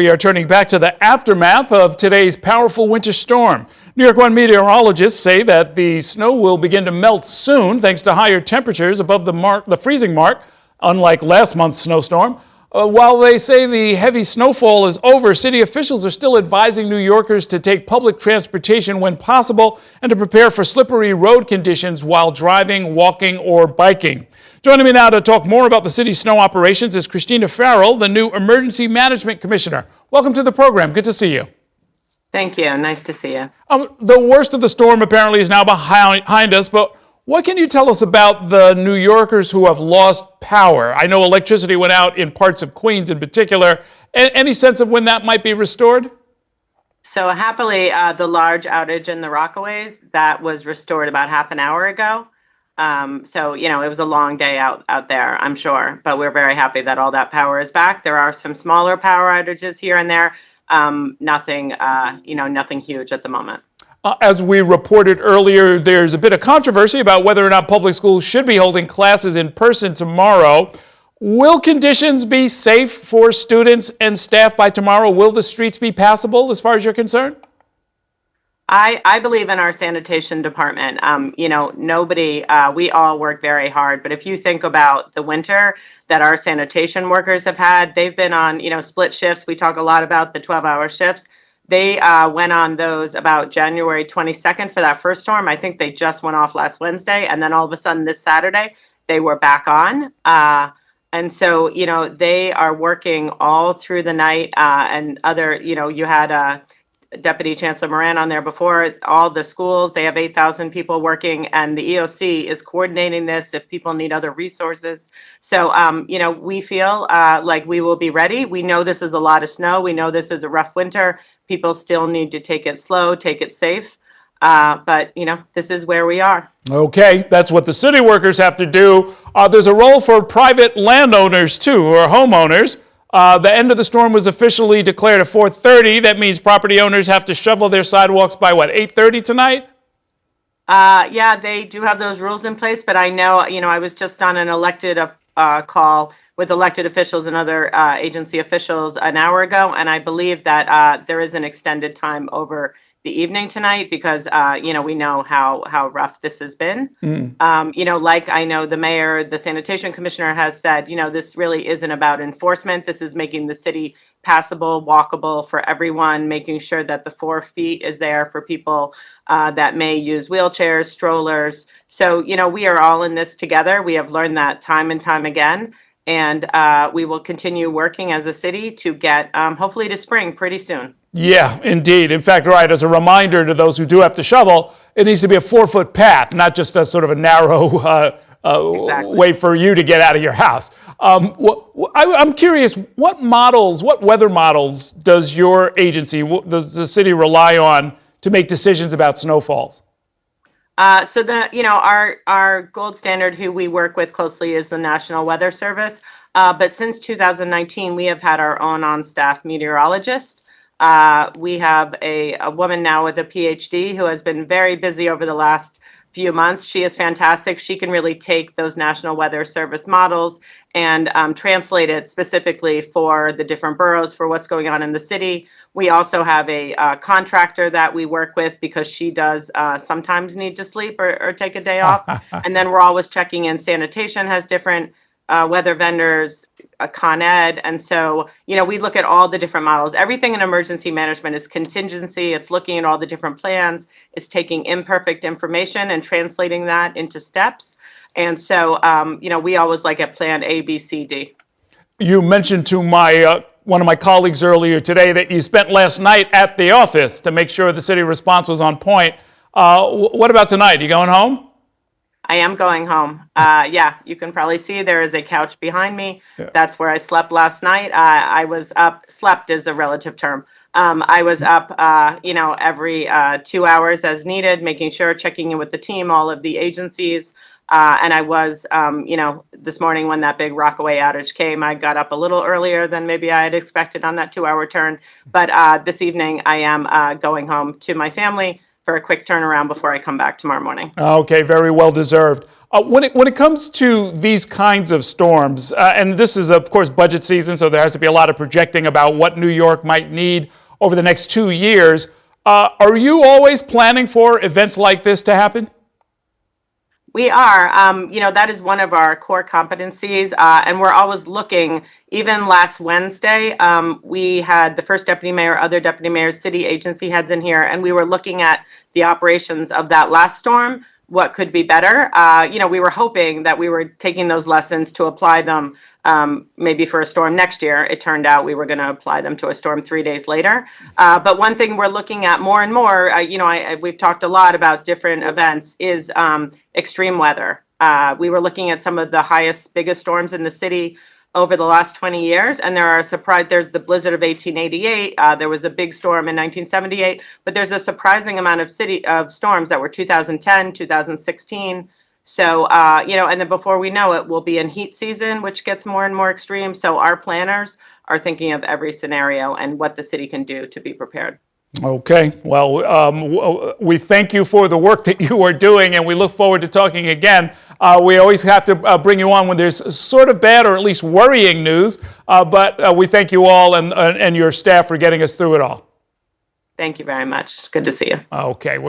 We are turning back to the aftermath of today's powerful winter storm. New York One meteorologists say that the snow will begin to melt soon thanks to higher temperatures above the freezing mark, unlike last month's snowstorm. While they say the heavy snowfall is over, city officials are still advising New Yorkers to take public transportation when possible and to prepare for slippery road conditions while driving, walking, or biking. Joining me now to talk more about the city's snow operations is Christina Farrell, the new Emergency Management Commissioner. Welcome to the program. Good to see you. Thank you. Nice to see you. The worst of the storm apparently is now behind us, but what can you tell us about the New Yorkers who have lost power? I know electricity went out in parts of Queens in particular. Any sense of when that might be restored? So happily, the large outage in the Rockaways, that was restored about half an hour ago. So, it was a long day out there, I'm sure, but we're very happy that all that power is back. There are some smaller power outages here and there. Nothing huge at the moment. As we reported earlier, there's a bit of controversy about whether or not public schools should be holding classes in person tomorrow. Will conditions be safe for students and staff by tomorrow? Will the streets be passable as far as you're concerned? I believe in our sanitation department. Nobody, we all work very hard, but if you think about the winter that our sanitation workers have had, they've been on, split shifts. We talk a lot about the 12-hour shifts. They went on those about January 22nd for that first storm. I think they just went off last Wednesday, and then all of a sudden this Saturday, they were back on. And so, they are working all through the night, and other, you had Deputy Chancellor Moran on there before. All the schools, they have 8,000 people working, and the EOC is coordinating this if people need other resources. So, we feel like we will be ready. We know this is a lot of snow. We know this is a rough winter. People still need to take it slow, take it safe. But, this is where we are. Okay, that's what the city workers have to do. There's a role for private landowners, too, or homeowners. The end of the storm was officially declared at 4:30. That means property owners have to shovel their sidewalks by, 8:30 tonight? Yeah, they do have those rules in place, but I know, I was just on an elected call with elected officials and other agency officials an hour ago, and I believe that there is an extended time over the evening tonight because, we know how rough this has been. Like I know the mayor, the sanitation commissioner has said, this really isn't about enforcement. This is making the city passable, walkable for everyone, making sure that the 4 feet is there for people that may use wheelchairs, strollers. So, we are all in this together. We have learned that time and time again. And we will continue working as a city to get, hopefully to spring pretty soon. Yeah, indeed. In fact, right, as a reminder to those who do have to shovel, it needs to be a 4-foot path, not just a sort of a narrow way for you to get out of your house. I'm curious, what weather models does your agency, does the city rely on to make decisions about snowfalls? So our gold standard who we work with closely is the National Weather Service. But since 2019, we have had our own on-staff meteorologist. We have a woman now with a PhD who has been very busy over the last few months. She is fantastic. She can really take those National Weather Service models and translate it specifically for the different boroughs for what's going on in the city. We also have a contractor that we work with because she does sometimes need to sleep or take a day off. And then we're always checking in. Sanitation has different weather vendors, Con Ed. And so, we look at all the different models. Everything in emergency management is contingency. It's looking at all the different plans. It's taking imperfect information and translating that into steps. And so, we always like at plan A, B, C, D. You mentioned to one of my colleagues earlier today that you spent last night at the office to make sure the city response was on point. What about tonight? You going home? I am going home. Yeah, you can probably see there is a couch behind me. Yeah. That's where I slept last night. I was up, slept is a relative term. I was up, every 2 hours as needed, making sure, checking in with the team, all of the agencies. And I was, this morning when that big Rockaway outage came, I got up a little earlier than maybe I had expected on that 2-hour turn. But this evening I am going home to my family for a quick turnaround before I come back tomorrow morning. Okay, very well deserved. When it comes to these kinds of storms, and this is, of course, budget season, so there has to be a lot of projecting about what New York might need over the next 2 years. Are you always planning for events like this to happen? We are, that is one of our core competencies, and we're always looking. Even last Wednesday, we had the first deputy mayor, other deputy mayors, city agency heads in here, and we were looking at the operations of that last storm, what could be better. We were hoping that we were taking those lessons to apply them maybe for a storm next year. It turned out we were going to apply them to a storm 3 days later. But one thing we're looking at more and more, we've talked a lot about different events, is extreme weather. We were looking at some of the biggest storms in the city over the last 20 years, and there's the blizzard of 1888. There was a big storm in 1978, but there's a surprising amount of storms that were 2010, 2016. So, and then before we know it, we'll be in heat season, which gets more and more extreme. So our planners are thinking of every scenario and what the city can do to be prepared. Okay, well, we thank you for the work that you are doing, and we look forward to talking again. We always have to bring you on when there's sort of bad or at least worrying news, but we thank you all and your staff for getting us through it all. Thank you very much. Good to see you. Okay.